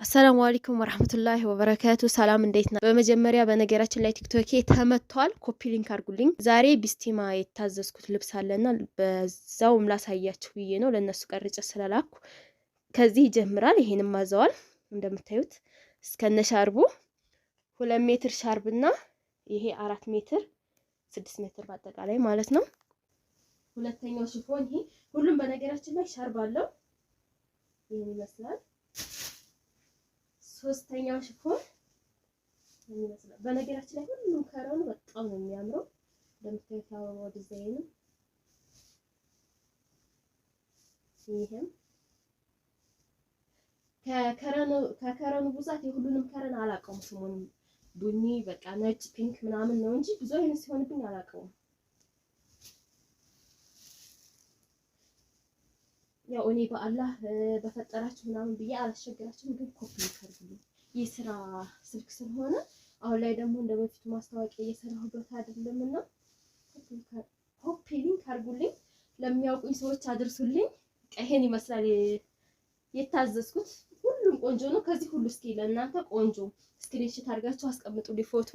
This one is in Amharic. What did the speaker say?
አሰላሙ አለይኩም ወራህመቱላሂ ወበረካቱ። ሰላም እንዴት ነው? በመጀመሪያ በነገራችን ላይ ቲክቶኬ ተመቷል። ኮፒ ሊንክ አድርጉልኝ። ዛሬ ቢስቲማ የታዘዝኩት ልብስ አለና በዛውም ላሳያችሁ ብዬ ነው ለነሱ ቀርጬ ስለላኩ። ከዚህ ይጀምራል። ይሄንም ማዘዋል እንደምታዩት እስከነ ሻርቡ 2 ሜትር ሻርብና ይሄ 4 ሜትር 6 ሜትር በአጠቃላይ ማለት ነው። ሁለተኛው ሽፎን ይሄ ሁሉም በነገራችን ላይ ሻርብ አለው። ይሄን ይመስላል። ሶስተኛው ሽፎን ይመስላል። በነገራችን ላይ ሁሉም ከረኑ በጣም ነው የሚያምረው። እንደምታዩት አበባው ዲዛይኑ ይሄም ከከረኑ ብዛት የሁሉንም ከረን አላውቀውም ስሙንም ቡኒ በቃ ነጭ ፒንክ ምናምን ነው እንጂ ብዙ አይነት ሲሆንብኝ አላውቀውም። ያው እኔ በአላህ በፈጠራችሁ ምናምን ብዬ አላስቸግራችሁም፣ ግን ኮፒ ሊንክ የስራ ስልክ ስለሆነ አሁን ላይ ደግሞ እንደበፊቱ ማስታወቂያ እየሰራሁበት አይደለምና ኮፒ ሊንክ አድርጉልኝ፣ ለሚያውቁኝ ሰዎች አድርሱልኝ። ይሄን ይመስላል የታዘዝኩት። ሁሉም ቆንጆ ነው። ከዚህ ሁሉ እስኪ ለእናንተ ቆንጆ ስክሪንሾት አድርጋችሁ አስቀምጡልኝ ፎቶ